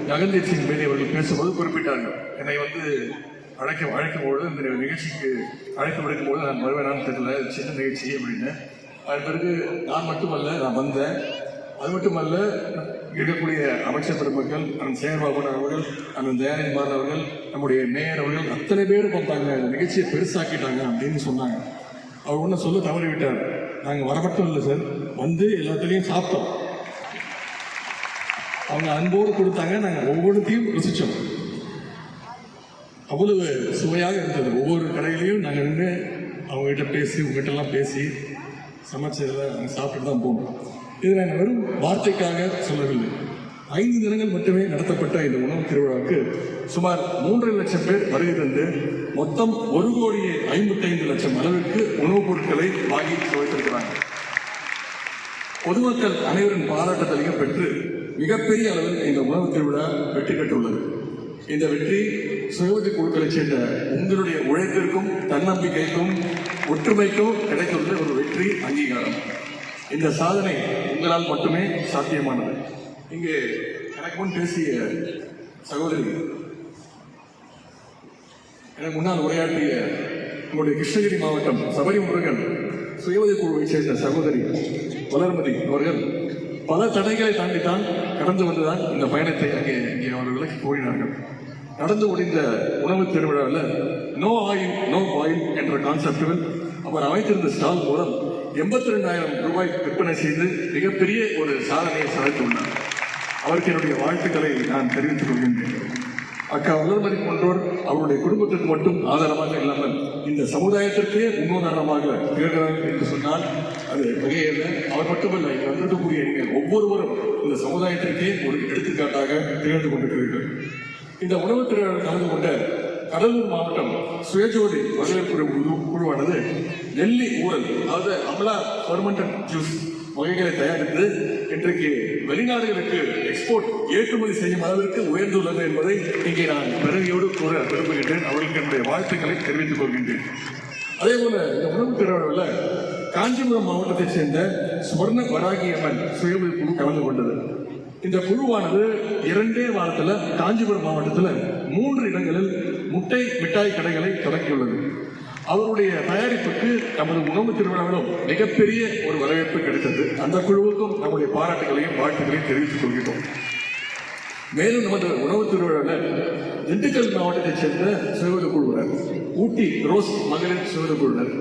ஜெகதீப் சிங் பேடி அவர்கள் பேசும்போது குறிப்பிட்டார்கள். என்னை அழைக்கும்போது இந்த நிகழ்ச்சிக்கு அழைப்பு விடுக்கும்போது நான் வருவேனான்னு தெரியல, சின்ன நிகழ்ச்சி அப்படின்னு. அதன் பிறகு நான் மட்டுமல்ல, நான் வந்தேன். அது மட்டுமல்ல, இருக்கக்கூடிய அமைச்சர் பெருமக்கள், அண்ணன் சேகர்பாபு அவர்கள், அண்ணன் தயாநிதிமாறன் அவர்கள், நம்முடைய மேயர் அவர்கள் அத்தனை பேர் பார்த்தாங்க, இந்த நிகழ்ச்சியை பெருசாக்கிட்டாங்க அப்படின்னு சொன்னாங்க. அவர் ஒன்றும் சொல்ல தவறிவிட்டார். நாங்கள் வர மட்டும் இல்லை சார், வந்து எல்லாத்துலேயும் சாப்பிட்டோம். அவங்க அன்போடு கொடுத்தாங்க, நாங்கள் ஒவ்வொருத்தையும் ருசித்தோம். அவ்வளவு சுவையாக இருந்தது. ஒவ்வொரு கடையிலையும் நாங்கள் நின்று அவங்ககிட்ட பேசி, உங்ககிட்டலாம் பேசி சமைச்சதில் நாங்கள் சாப்பிட்டு தான் போனோம். இதை நாங்கள் வெறும் வார்த்தைக்காக சொல்லவில்லை. 5 தினங்கள் மட்டுமே நடத்தப்பட்ட இந்த உணவு திருவிழாவுக்கு சுமார் 3.5 லட்சம் பேர் வருகை தந்து மொத்தம் 1,55,00,000 அளவிற்கு உணவுப் பொருட்களை வாங்கி வைத்திருக்கிறாங்க. பொதுமக்கள் அனைவரின் பாராட்டுதலையும் பெற்று மிகப்பெரிய அளவில் இந்த உணவு திருவிழா வெற்றி பெற்றுள்ளது. இந்த வெற்றி சுயஉதவி குழுக்களைச் சேர்ந்த உங்களுடைய உழைப்பிற்கும் தன்னம்பிக்கைக்கும் ஒற்றுமைக்கும் கிடைத்துள்ள ஒரு வெற்றி அங்கீகாரம். இந்த சாதனை உங்களால் மட்டுமே சாத்தியமானது. இங்கே எனக்கு முன் பேசிய சகோதரி, எனக்கு முன்னால் உரையாற்றிய உங்களுடைய கிருஷ்ணகிரி மாவட்டம் சபரி முருகன் சுயஉதவி குழுவை சேர்ந்த சகோதரி வளர்மதி அவர்கள் பல தடைகளை தாண்டித்தான் கடந்து வந்துதான் இந்த பயணத்தை இங்கே அவர்கள் விலக்கி கூறினார்கள். நடந்து முடிந்த உணவு திருவிழாவில் நோ ஆயில் நோ பாயில் என்ற கான்செப்டில் அவர் அமைத்திருந்த ஸ்டால் மூலம் 82,000 ரூபாய் விற்பனை செய்து மிகப்பெரிய ஒரு சாதனையை சாதித்துள்ளார். அவருக்கு என்னுடைய வாழ்த்துக்களை நான் தெரிவித்துக் கொள்கின்றேன். அக்கா வளர்மதி போன்றோர் அவருடைய குடும்பத்திற்கு மட்டும் ஆதாரமாக இல்லாமல் இந்த சமுதாயத்திற்கே முன்னுதாரணமாக திகழ்கிறார்கள் என்று சொன்னால் அது வகையில் அவர் மட்டுமல்ல, இங்கே வந்திருக்கக்கூடிய நீங்கள் ஒவ்வொருவரும் இந்த சமுதாயத்திற்கே ஒரு எடுத்துக்காட்டாக திகழ்ந்து கொண்டிருக்கிறீர்கள். இந்த உணவு திருவிழாவில் கலந்து கொண்ட கடலூர் மாவட்டம் சுயஜோதி வரவேற்பு குழுவானது நெல்லி ஊரல், அதாவது அமலா ஃபெர்மெண்டட் ஜூஸ் வகைகளை தயாரித்து இன்றைக்கு வெளிநாடுகளுக்கு எக்ஸ்போர்ட் ஏற்றுமதி செய்யும் அளவிற்கு உயர்ந்துள்ளது என்பதை இங்கே நான் பெருமையோடு கூற விரும்புகின்றேன். அவர்களுக்கு என்னுடைய வாழ்த்துக்களை தெரிவித்துக் கொள்கின்றேன். அதே போல இந்த உணவு திருவிழாவில் காஞ்சிபுரம் மாவட்டத்தைச் சேர்ந்த சுவர்ண வராகியம்மன் சுயஉதவி குழு கலந்து கொண்டது. இந்த குழுவானது 2 வாரத்தில் காஞ்சிபுரம் மாவட்டத்தில் 3 இடங்களில் முட்டை மிட்டாய் கடைகளை தொடங்கியுள்ளது. அவருடைய தயாரிப்புக்கு நமது உணவு திருவிழாவிலும் மிகப்பெரிய ஒரு வரவேற்பு கிடைத்தது. அந்த குழுவுக்கும் நம்முடைய பாராட்டுகளையும் வாழ்த்துக்களையும் தெரிவித்துக் கொள்கிறோம். மேலும் நமது உணவு திருவிழாவில் திண்டுக்கல் மாவட்டத்தைச் சேர்ந்த சுயஉதவி குழுவினர், ஊட்டி ரோஸ் மகளிர் சுயஉதவி குழுவினர்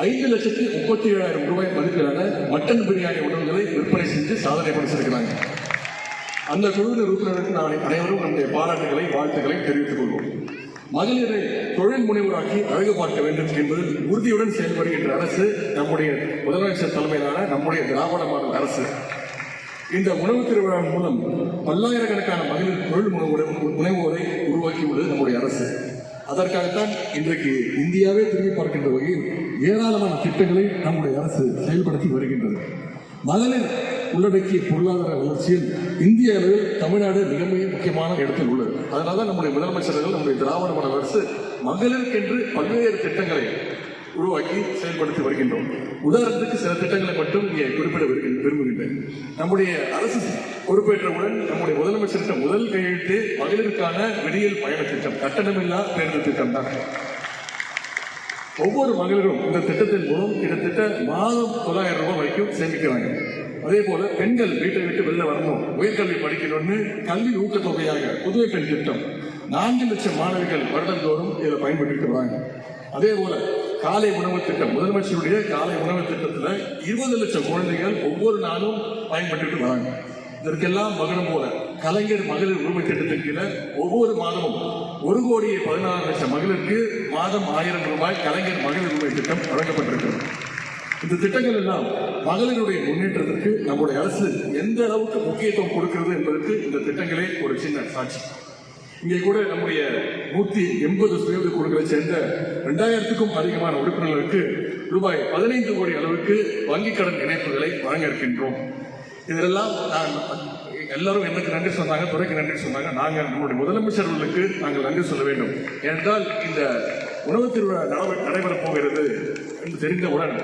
5,37,000 ரூபாய் மதிப்பிலான மட்டன் பிரியாணி உணவுகளை விற்பனை செஞ்சு சாதனை படைத்திருக்கிறாங்க. அந்த குழுவினர் உறுப்பினருக்கு நான் அனைவரும் நம்முடைய பாராட்டுகளை வாழ்த்துக்களை தெரிவித்துக் கொள்வோம். மகளிரை தொழில் முனைவராக்கி அழகு பார்க்க வேண்டும் என்பதில் உறுதியுடன் செயல்படுகின்ற அரசு நம்முடைய முதலமைச்சர் தலைமையிலான நம்முடைய திராவிட மாடல் அரசு. இந்த உணவு திருவிழா மூலம் பல்லாயிரக்கணக்கான மகளிர் தொழில் முனைவோரை உருவாக்கியுள்ளது நம்முடைய அரசு. அதற்காகத்தான் இன்றைக்கு இந்தியாவே திரும்பி பார்க்கின்ற வகையில் ஏராளமான திட்டங்களை நம்முடைய அரசு செயல்படுத்தி வருகின்றது. மகளிர் உள்ளடக்கிய பொருளாதார வளர்ச்சியில் இந்திய அளவில் தமிழ்நாடு மிக மிக முக்கியமான இடத்தில் உள்ளது. அதனால நம்முடைய முதலமைச்சர்கள், நம்முடைய திராவிட மாடல் அரசு மகளிருக்கென்று பல்வேறு திட்டங்களை உருவாக்கி செயல்படுத்தி வருகின்றோம். உதாரணத்துக்கு சில திட்டங்களை மட்டும் இங்கே குறிப்பிட விரும்புகின்றேன். நம்முடைய அரசு பொறுப்பேற்றவுடன் நம்முடைய முதலமைச்சருக்கு முதல் கையெழுத்து மகளிருக்கான விடியல் பயண திட்டம், கட்டணமில்லா பேருந்து திட்டம் தான். ஒவ்வொரு மகளிரும் இந்த திட்டத்தின் மூலம் கிட்டத்தட்ட மாதம் 9,000 ரூபாய் வரைக்கும் சேமிக்கிறாங்க. அதே போல பெண்கள் வீட்டை விட்டு வெளில வரணும், உயர்கல்வி படிக்கணும்னு கல்வி ஊக்கத்தொகையாக புதுவை பெண் திட்டம் 4 லட்சம் மாணவிகள் வருடந்தோறும் இதில் பயன்பட்டு வராங்க. அதே போல காலை உணவு திட்டம், முதலமைச்சருடைய காலை உணவு திட்டத்தில் 20 லட்சம் குழந்தைகள் ஒவ்வொரு நாளும் பயன்பட்டு வராங்க. இதற்கெல்லாம் மகனும் போல கலைஞர் மகளிர் உரிமை திட்டத்தின் கீழே ஒவ்வொரு மாதமும் 1,16,00,000 மகளிருக்கு மாதம் 1,000 ரூபாய் கலைஞர் மகளிர் உரிமை திட்டம் வழங்கப்பட்டிருக்கிறது. இந்த திட்டங்கள் எல்லாம் மகளிருடைய முன்னேற்றத்திற்கு நம்முடைய அரசு எந்த அளவுக்கு முக்கியத்துவம் கொடுக்கிறது என்பதற்கு இந்த திட்டங்களே ஒரு சின்ன சாட்சி. இங்கே கூட நம்முடைய 180 சுயஉதவி குழுக்களை சேர்ந்த 2,000க்கும் அதிகமான உறுப்பினர்களுக்கு ரூபாய் 15 கோடி அளவுக்கு வங்கிக் கடன் இணைப்புகளை வழங்க இருக்கின்றோம். இதெல்லாம் எல்லாரும் எனக்கு நன்றி சொன்னாங்க, துறைக்கு நன்றி சொன்னாங்க. நாங்கள் நம்முடைய முதலமைச்சர்களுக்கு நாங்கள் நன்றி சொல்ல வேண்டும். ஏனென்றால் இந்த உணவு திருவிழா நடைபெறப் போகிறது என்று தெரிந்தவுடன்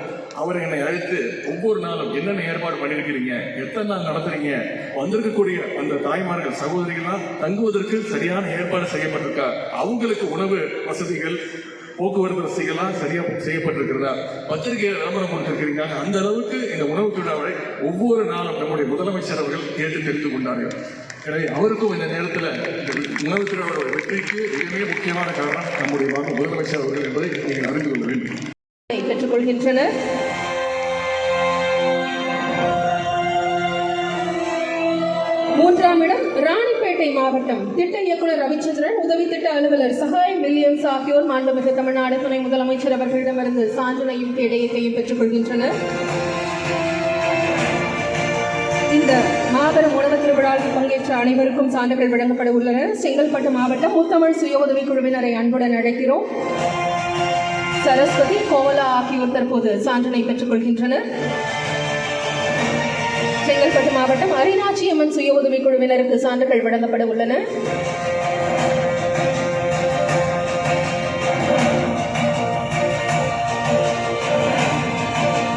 அவர் என்னை அழைத்து ஒவ்வொரு நாளும் என்னென்ன ஏற்பாடு பண்ணியிருக்கிறீங்க, எத்தனை நாள் நடத்துறீங்க, வந்திருக்கக்கூடிய அந்த தாய்மார்கள் சகோதரிகள்லாம் தங்குவதற்கு சரியான ஏற்பாடு செய்யப்பட்டிருக்கா, அவங்களுக்கு உணவு வசதிகள் போக்குவரத்து வசதிகள்லாம் சரியா செய்யப்பட்டிருக்கிறதா, பத்திரிகையில் விளம்பரம் கொடுத்திருக்கிறீங்க. அந்த அளவுக்கு இந்த உணவு திருவிழாவை ஒவ்வொரு நாளும் நம்முடைய முதலமைச்சர் அவர்கள் கேட்டு தெரிந்து கொண்டார்கள். எனவே அவருக்கும் இந்த நேரத்தில் உணவு திருவிழாவோட வெற்றிக்கு மிக முக்கியமான காரணம் நம்முடைய முதலமைச்சர் அவர்கள் என்பதை நீங்கள் அறிந்து கொள்ள வேண்டும். பெற்றுக்கொள்கின்றனர். மூன்றாம் இடம் ராணிப்பேட்டை மாவட்டம் திட்ட இயக்குனர் ரவிச்சந்திரன், உதவி திட்ட அலுவலர் சகாயம் வில்லியம்ஸ் ஆகியோர் மாண்புமிகு தமிழ்நாடு துணை முதலமைச்சர் அவர்களிடமிருந்து சான்றினையும் கேடயத்தையும் பெற்றுக் கொள்கின்றனர். இந்த மாபெரும் உணவு திருவிழாவில் பங்கேற்ற அனைவருக்கும் சான்றுகள் வழங்கப்பட உள்ளன. செங்கல்பட்டு மாவட்டம் முத்தமிழ் சுய உதவி குழுவினரை அன்புடன் அழைக்கிறோம். சரஸ்வதி, கோமலா ஆகியோர் தற்போது சான்றினை பெற்றுக் கொள்கின்றனர். செங்கல்பட்டு மாவட்டம் அரிநாச்சியம்மன் சுய உதவி குழுவினருக்கு சான்றுகள் வழங்கப்பட உள்ளன.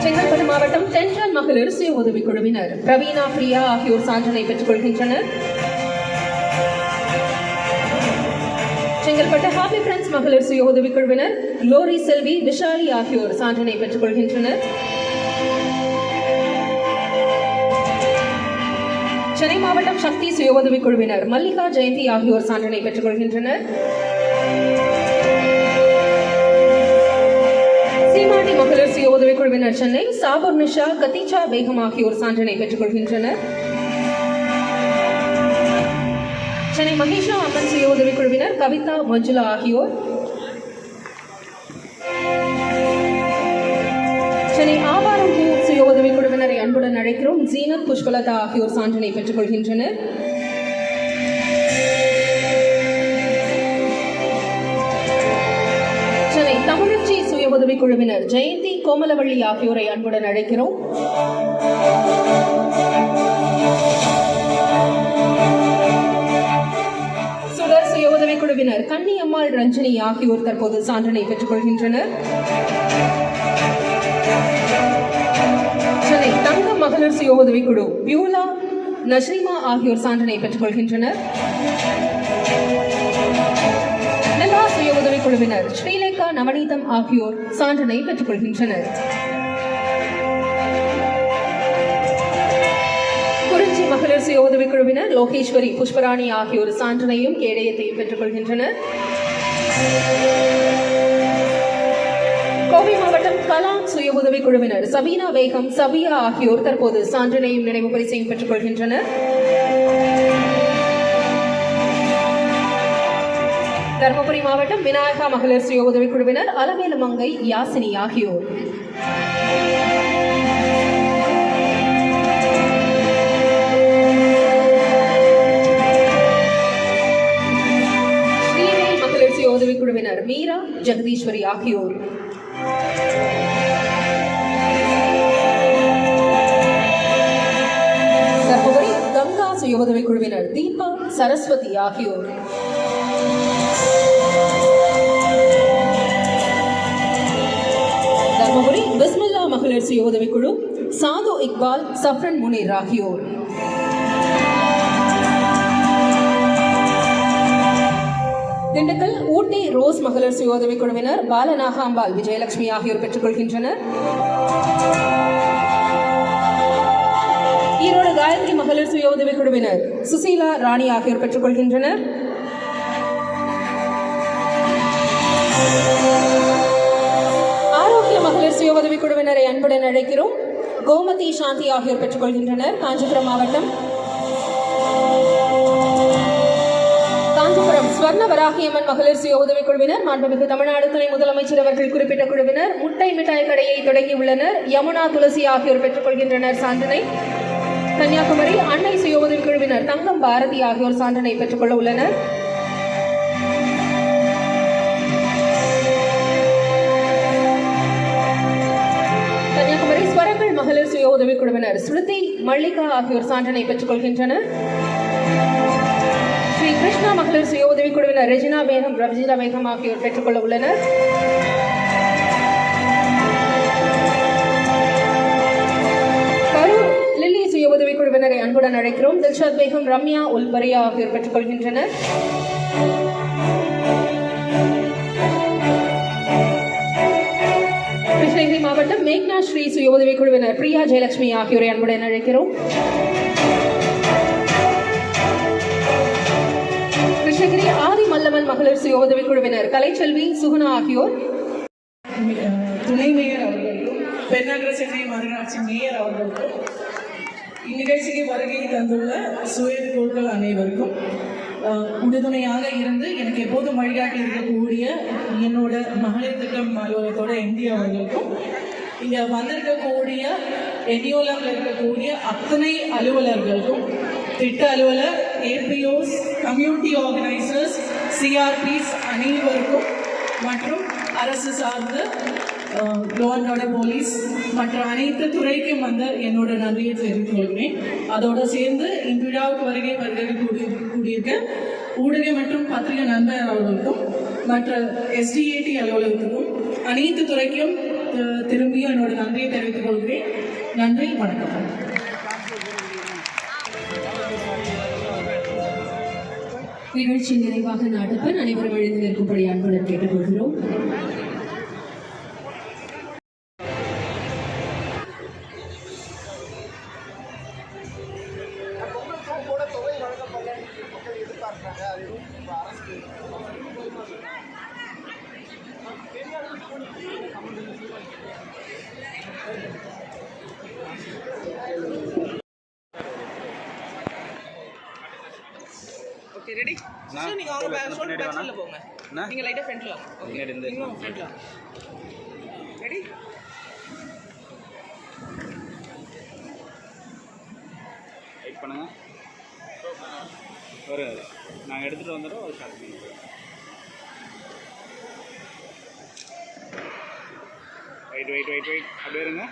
செங்கல்பட்டு மாவட்டம் தென்றல் மகளிர் சுய உதவி குழுவினர் பிரவீனா, பிரியா ஆகியோர் சான்றினை பெற்றுக் கொள்கின்றனர். செங்கல்பட்டு ஹாப்பி ஃப்ரெண்ட்ஸ் மகளிர் சுய உதவி குழுவினர் லோரி, செல்வி, விஷாலி ஆகியோர் சான்றினை பெற்றுக் கொள்கின்றனர். சென்னை மாவட்டம் சக்தி சுய உதவி குழுவினர் மல்லிகா, ஜெயந்தி ஆகியோர் சான்றினை பெற்றுக் கொள்கின்றனர். சீமாட்டி மகளிர் சுய உதவி குழுவினர் சென்னை சாபூர் நிஷா, கத்தீஜா பேகம் ஆகியோர் சான்றினை பெற்றுக் கொள்கின்றனர். சென்னை மகேஷா அம்மன் சுய உதவி குழுவினர் கவிதா, மஞ்சுளா ஆகியோர். சென்னை ஆவாரம் பூ சுய உதவி குழுவினரை அன்புடன் அழைக்கிறோம். ஜீனத், புஷ்பலதா ஆகியோர் சான்றினை பெற்றுக் கொள்கின்றனர். சென்னை தமிழச்சி சுய உதவி குழுவினர் ஜெயந்தி, கோமலவள்ளி ஆகியோரை அன்புடன் அழைக்கிறோம். சுடர் சுய உதவி குழுவினர் கன்னியம்மாள், ரஞ்சினி ஆகியோர் தற்போது சான்றினை பெற்றுக் கொள்கின்றனர். சென்னை தங்க மகளிர் சுய உதவி குழு பியூலா, நஸ்ரிமா ஆகியோர் சான்றினை பெற்றுக் கொள்கின்றனர். நிலா சுய உதவி குழுவினர் ஸ்ரீலேகா, நவநீதம் ஆகியோர் சான்றினை பெற்றுக் கொள்கின்றனர். குறிச்சி மகளிர் சுய உதவி குழுவினர் லோகேஸ்வரி, புஷ்பராணி ஆகியோர் சான்றினையும் கேடயத்தையும் பெற்றுக் கொள்கின்றனர். கோவை மாவட்டம் கலாம் சுய உதவி குழுவினர் சபீனா பேகம், சபியா ஆகியோர் தற்போது சான்றினையும் நினைவு பரிசையும் பெற்றுக் கொள்கின்றனர். தருமபுரி மாவட்டம் விநாயகா மகளிர் சுய உதவி குழுவினர் அலமேலு மங்கை, யாசினி ஆகியோர். ஸ்ரீவேல் மகளிர் சுய உதவி குழுவினர் மீரா, ஜெகதீஸ்வரி ஆகியோர். தற்போது கங்கா சுய உதவி குழுவினர் தீபா, சரஸ்வதி ஆகியோர். தர்மபுரி பிஸ்மில்லா மகளிர் சுய உதவி குழு சாது இக்பால், சஃப்ரன் முனீர் ஆகியோர். திண்டுக்கல் ஊட்டி ரோஸ் மகளிர் சுய உதவி குழுவினர் பாலநாகாம்பாள், விஜயலட்சுமி ஆகியோர் பெற்றுக் கொள்கின்றனர். ஈரோடு காயத்ரி மகளிர் சுய உதவி குழுவினர் சுசீலா, ராணி ஆகியோர் பெற்றுக் கொள்கின்றனர். ஆரோக்கிய மகளிர் சுய உதவி குழுவினரை அன்புடன் அழைக்கிறோம். கோமதி, சாந்தி ஆகியோர் பெற்றுக் கொள்கின்றனர். காஞ்சிபுரம் மாவட்டம் ஸ்வர்ண வராகியம்மன் மகளிர் சுய உதவி குழுவினர் மாண்புமிகு தமிழ்நாடு துணை முதலமைச்சர் அவர்கள் குறிப்பிட்ட குழுவினர் முட்டை மிட்டாய் கடையை தொடங்கியுள்ளனர். யமுனா, துளசி ஆகியோர் பெற்றுக் கொள்கின்றனர் சான்றினை. கன்னியாகுமரி அன்னை சுய உதவி குழுவினர் தங்கம், பாரதி ஆகியோர் சான்றினை பெற்றுக் கொள்ள உள்ளனர். கன்னியாகுமரி ஸ்வரங்கள் மகளிர் சுய உதவி குழுவினர் ஸ்மிருதி, மல்லிகா ஆகியோர் சான்றினை பெற்றுக் கொள்கின்றனர். ஸ்ரீ கிருஷ்ணா மகளிர் சுய உதவி குழுவினர் ரெஜினா பேகம், ரவிஜிதா பேகம் ஆகியோர் பெற்றுக்கொள்ள உள்ளனர். குழுவினரை அன்புடன் அழைக்கிறோம். தில்ஷாத் பேகம், ரம்யா உல்பரியா ஆகியோர் பெற்றுக் கொள்கின்றனர். கிருஷ்ணகிரி மாவட்டம் மேக்னா ஸ்ரீ சுய உதவி குழுவினர் பிரியா ஜெயலட்சுமி ஆகியோரை அன்புடன் அழைக்கிறோம். கிருஷ்ணகிரி ஆதி மல்லவன் மகளிர் சுய உதவி குழுவினர் கலைச்செல்வி, சுகுணா ஆகியோர். துணை மேயர் அவர்களுக்கும் பெண்ணாகர சென்னை மாநகராட்சி மேயர் அவர்களுக்கும் இந்நிகழ்ச்சிக்கு வருகை தந்துள்ள சுய குழுக்கள் அனைவருக்கும் உறுதுணையாக இருந்து எனக்கு எப்போதும் வழிகாட்டி இருக்கக்கூடிய என்னோட மகளிர் திட்டம் அலுவலகத்தோட எம்டி அவர்களுக்கும் இங்கே வந்திருக்கக்கூடிய என்யூஎம்ல இருக்கக்கூடிய அத்தனை அலுவலர்களுக்கும், திட்ட அலுவலர், ஏபிஓஸ், கம்யூனிட்டி ஆர்கனைசர்ஸ், சிஆர்பிஸ் அனைவருக்கும் மற்றும் அரசு சார்ந்த லா அண்ட் ஆர்டர் போலீஸ் மற்ற அனைத்து துறைக்கும் வந்து என்னோட நன்றியை தெரிவித்துக் கொள்கிறேன். அதோடு சேர்ந்து இவ்விழாவுக்கு வருகை கூடியிருக்க ஊடக மற்றும் பத்திரிகை நண்பர் அவர்களுக்கும் மற்ற எஸ்டிஏடி அலுவலகத்துக்கும் அனைத்து துறைக்கும் திரும்பியும் என்னோட நன்றியை தெரிவித்துக் கொள்கிறேன். நன்றி, வணக்கம். நிகழ்ச்சி நிறைவாக நாட்டுப்பன் அனைவரும் எழுந்து நிற்கும்படி அன்புடன் கேட்டுக்கொள்கிறோம். Okay, ready? நீங்க அவங்க பேக்ல போங்க. நீங்க லைட்டா ஃப்ரண்ட்ல வாங்க. ஓகே, நீங்க ஃப்ரண்ட்ல வாங்க. ரெடி? வெயிட் பண்ணுங்க. ஒரு நாங்கள் எடுத்துகிட்டு வந்துடுறோம். ஒரு ஸ்டார்ட் பண்ணுங்க. வெயிட் அப்படியே இருங்க.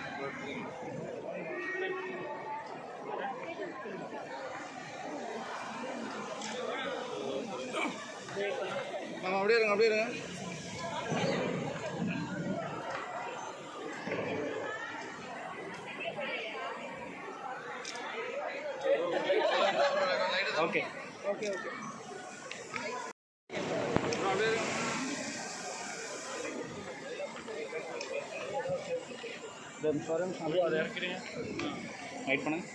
அப்படியே இருங்க. ஓகே. வெயிட் பண்ணுங்க.